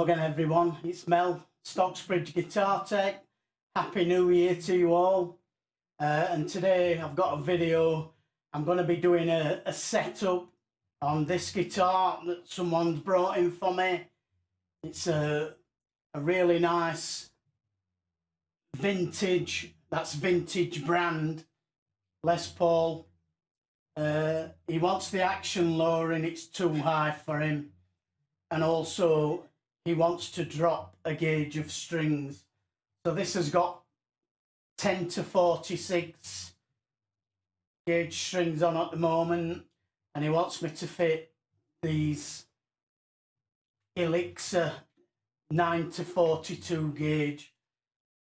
again everyone, it's Mel, Stocksbridge Guitar Tech. Happy New Year to you all. And today I've got a video. I'm going to be doing a setup on this guitar that someone's brought in for me. It's a really nice vintage brand Les Paul. He wants the action lower and it's too high for him. And also he wants to drop a gauge of strings. So this has got 10 to 46 gauge strings on at the moment, and he wants me to fit these Elixir 9 to 42 gauge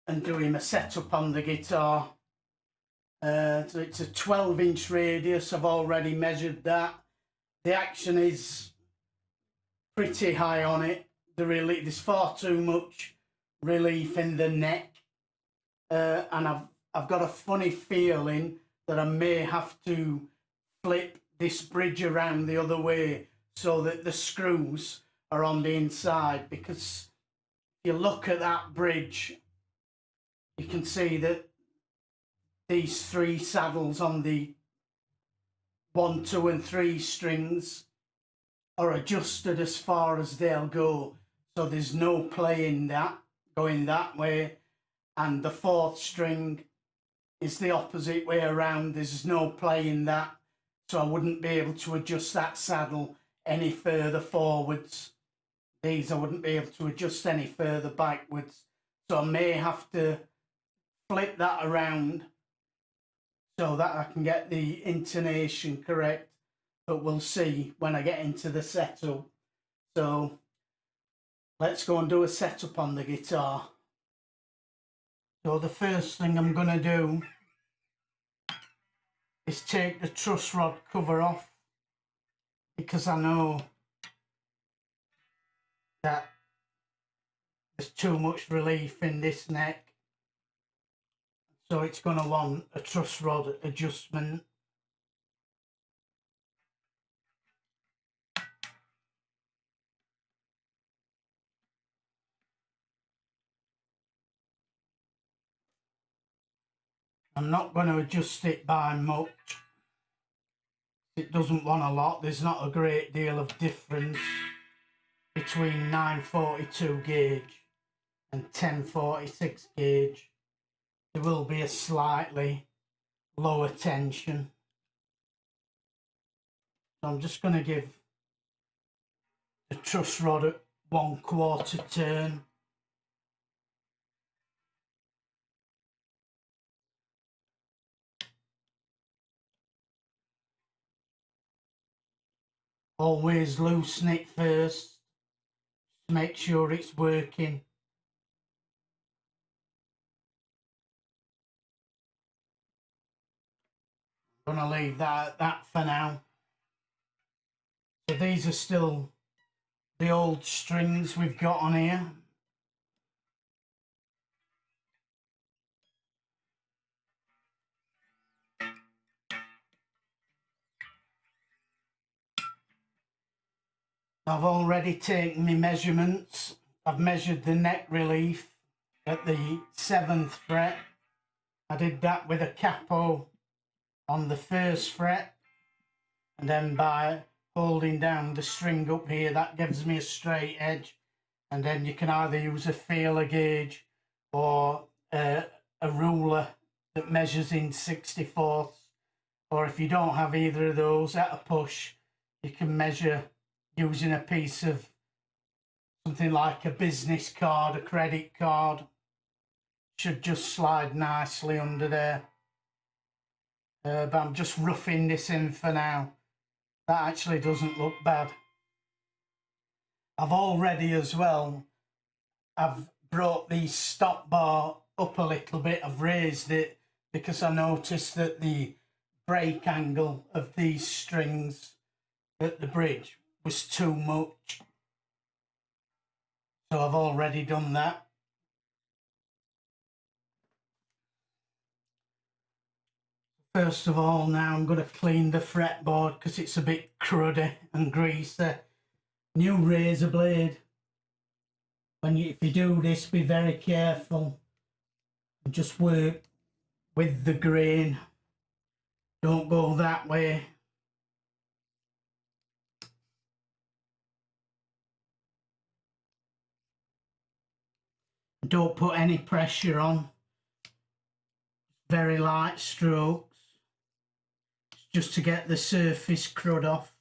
and do him a setup on the guitar. So it's a 12-inch radius. I've already measured that. The action is pretty high on it. There's far too much relief in the neck, and I've got a funny feeling that I may have to flip this bridge around the other way so that the screws are on the inside, because if you look at that bridge you can see that these three saddles on the 1, 2 and 3 strings are adjusted as far as they'll go, so there's no playing that going that way, and the 4th string is the opposite way around. There's no playing that, so I wouldn't be able to adjust that saddle any further forwards. These I wouldn't be able to adjust any further backwards, so I may have to flip that around so that I can get the intonation correct, but we'll see when I get into the setup. So let's go and do a setup on the guitar. So the first thing I'm going to do is take the truss rod cover off, because I know that there's too much relief in this neck, so it's going to want a truss rod adjustment. I'm not going to adjust it by much. It doesn't want a lot. There's not a great deal of difference between 942 gauge and 1046 gauge. There will be a slightly lower tension. So I'm just going to give the truss rod a 1/4 turn. Always loosen it first to make sure it's working. I'm going to leave that at that for now. So these are still the old strings we've got on here. I've already taken my measurements. I've measured the neck relief at the 7th fret. I did that with a capo on the 1st fret, and then by holding down the string up here, that gives me a straight edge. And then you can either use a feeler gauge or a ruler that measures in 64ths, or if you don't have either of those, at a push you can measure using a piece of something like a business card, a credit card. Should just slide nicely under there. But I'm just roughing this in for now. That actually doesn't look bad. I've already as well, I've brought the stop bar up a little bit. I've raised it because I noticed that the break angle of these strings at the bridge was too much, so I've already done that. First of all, now I'm going to clean the fretboard because it's a bit cruddy and greasy. New razor blade. if you do this, be very careful and just work with the grain. Don't go that way. Don't put any pressure on. Very light strokes, just to get the surface crud off.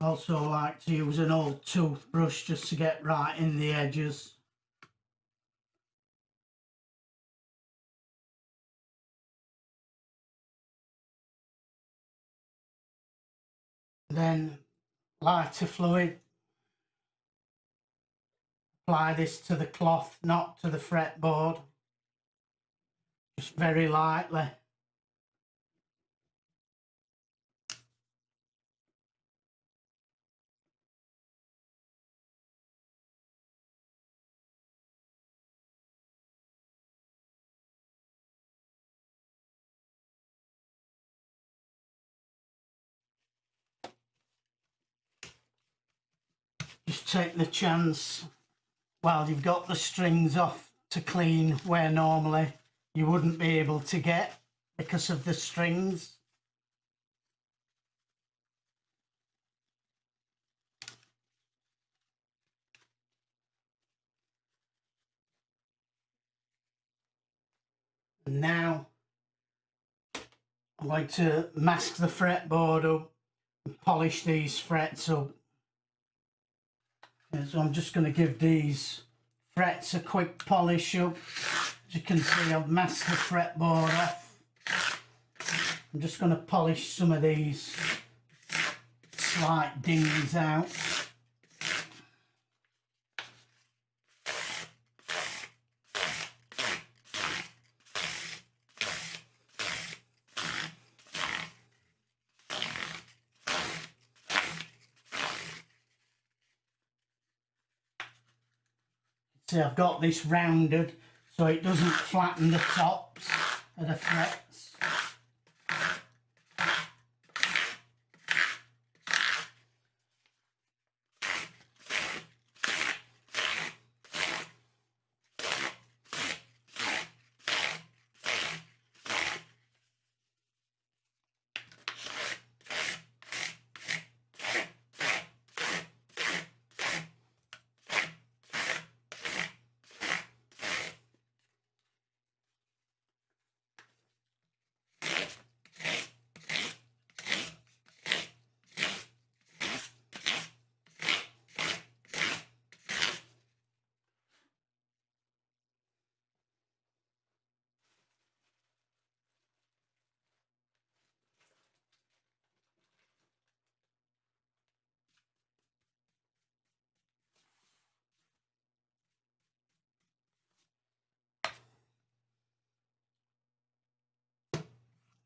Also like to use an old toothbrush just to get right in the edges. Then lighter fluid. Apply this to the cloth, not to the fretboard. Just very lightly. Just take the chance while you've got the strings off to clean where normally you wouldn't be able to get because of the strings. And now I'm going to mask the fretboard up and polish these frets up. So I'm just going to give these frets a quick polish up. As you can see, I've masked the fretboard off. I'm just going to polish some of these slight dings out. See, I've got this rounded so it doesn't flatten the tops of the frets.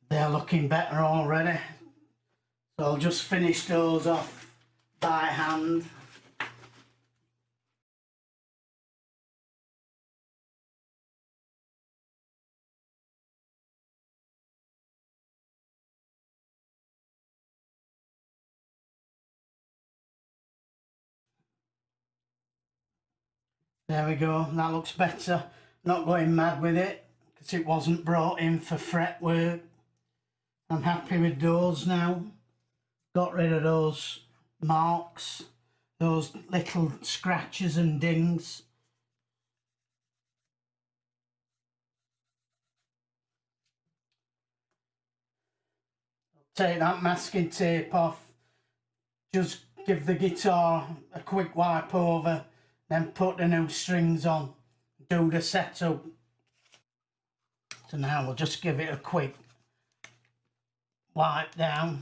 They're looking better already. So I'll just finish those off by hand. There we go, that looks better. Not going mad with it because it wasn't brought in for fretwork. I'm happy with those now. Got rid of those marks, those little scratches and dings. Take that masking tape off, just give the guitar a quick wipe over, then put the new strings on, do the setup. So now we'll just give it a quick wipe down.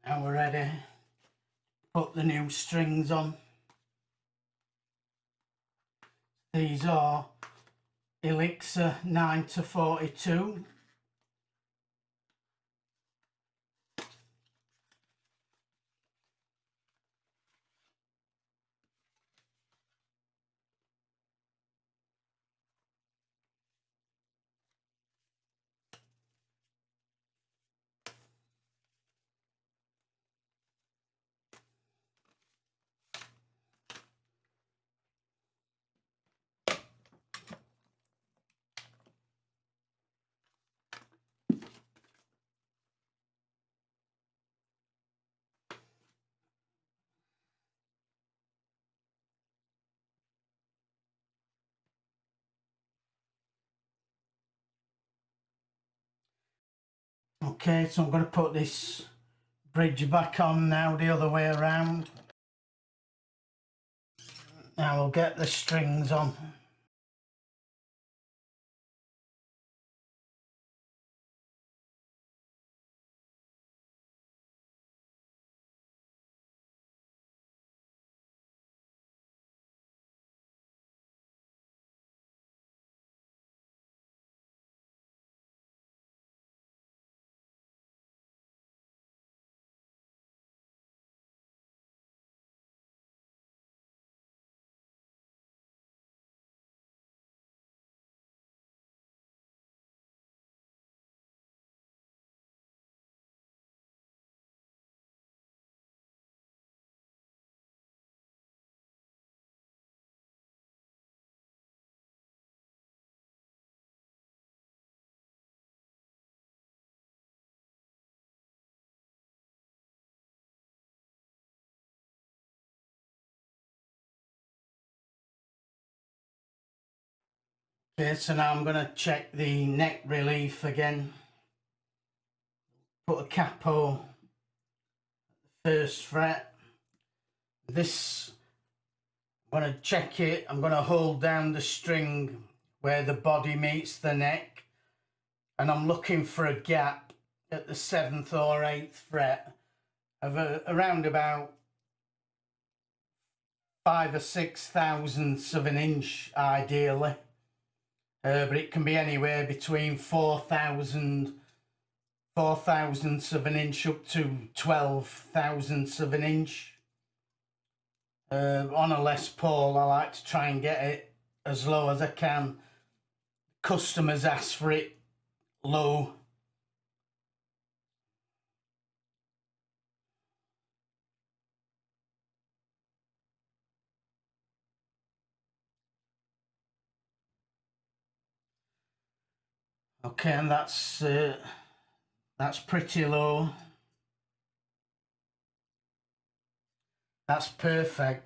Now we're ready to put the new strings on. These are Elixir 9 to 42. Okay, so I'm going to put this bridge back on now the other way around. Now we'll get the strings on. Okay, so now I'm going to check the neck relief again. Put a capo first fret. This, I'm going to check it. I'm going to hold down the string where the body meets the neck, and I'm looking for a gap at the 7th or 8th fret of around about 5 or 6 thousandths of an inch ideally, but it can be anywhere between 4 thousandths of an inch up to 12 thousandths of an inch. On a Les Paul I like to try and get it as low as I can. Customers ask for it low. Okay, and that's pretty low. That's perfect.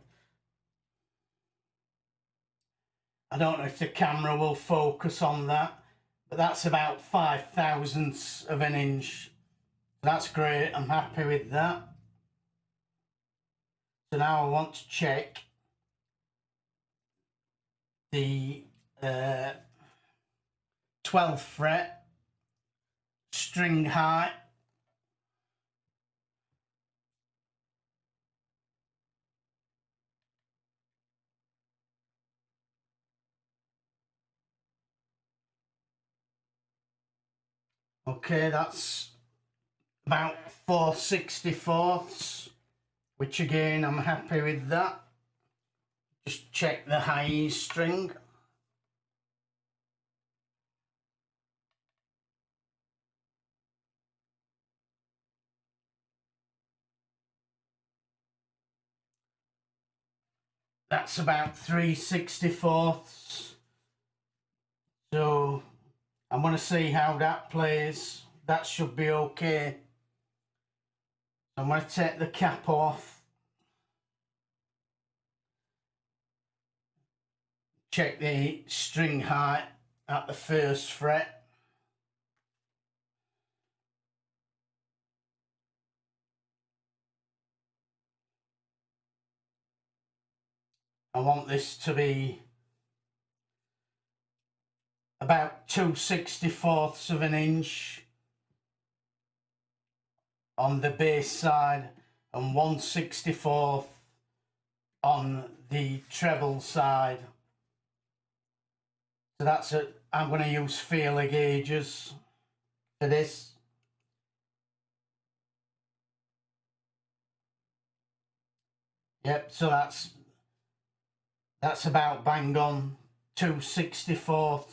I don't know if the camera will focus on that, but that's about 5 thousandths of an inch. That's great, I'm happy with that. So now I want to check the 12th fret string height. Okay, that's about 4/64, which again I'm happy with that. Just check the high E string. That's about 3/64. So I'm going to see how that plays. That should be okay. I'm going to take the cap off. Check the string height at the 1st fret. I want this to be about 2/64 of an inch on the bass side and 1/64 on the treble side. So that's it. I'm going to use feeler gauges for this. Yep, so that's about bang on 2/64.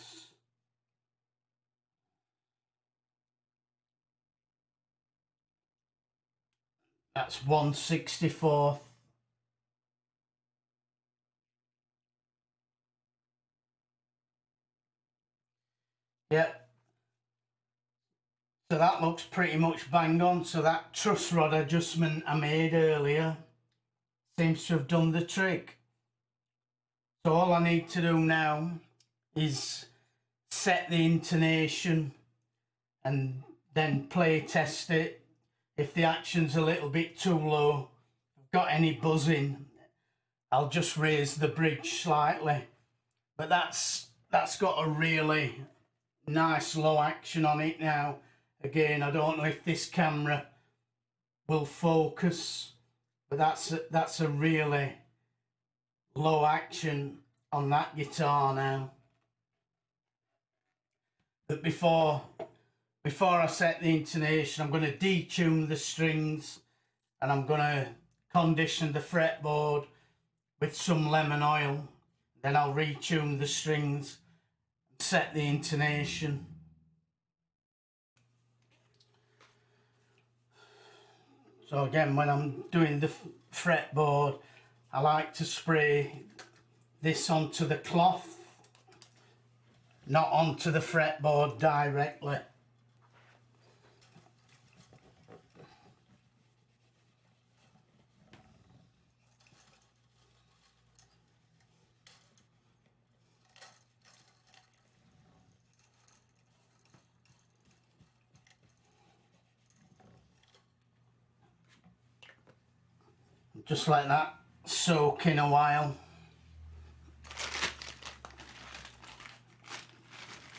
That's 1/64. Yep. So that looks pretty much bang on. So that truss rod adjustment I made earlier seems to have done the trick. So all I need to do now is set the intonation and then play test it. If the action's a little bit too low, if I've got any buzzing, I'll just raise the bridge slightly. But that's got a really nice low action on it now. Again, I don't know if this camera will focus, but that's a really low action on that guitar now. But before I set the intonation, I'm going to detune the strings and I'm going to condition the fretboard with some lemon oil. Then I'll retune the strings and set the intonation. So again, when I'm doing the fretboard, I like to spray this onto the cloth, not onto the fretboard directly. Just let that soak in a while.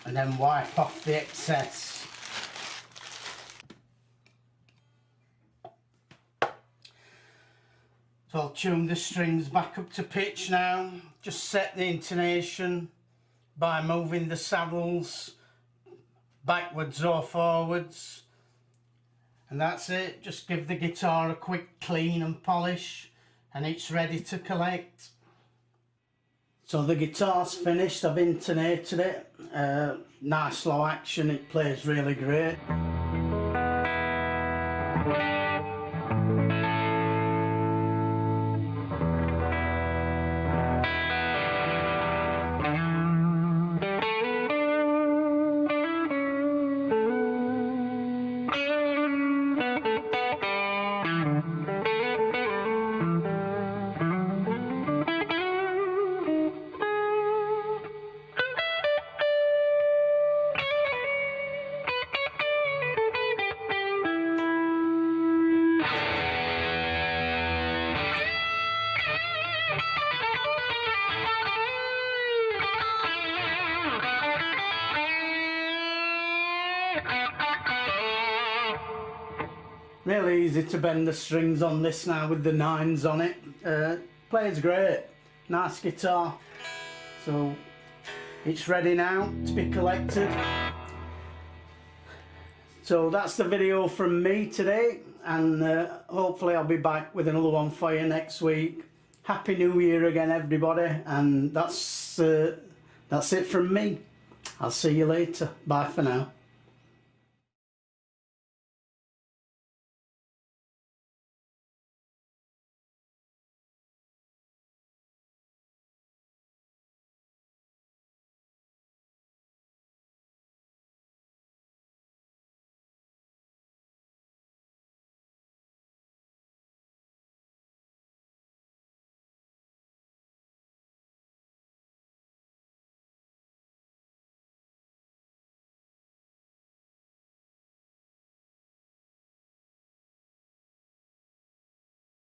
And then wipe off the excess. So I'll tune the strings back up to pitch now. Just set the intonation by moving the saddles backwards or forwards. And that's it. Just give the guitar a quick clean and polish and it's ready to collect. So the guitar's finished, I've intonated it. Nice low action, it plays really great. Really easy to bend the strings on this now with the 9s on it. Plays great, nice guitar. So it's ready now to be collected. So that's the video from me today, and hopefully I'll be back with another one for you next week. Happy New Year again everybody, and that's it from me. I'll see you later. Bye for now.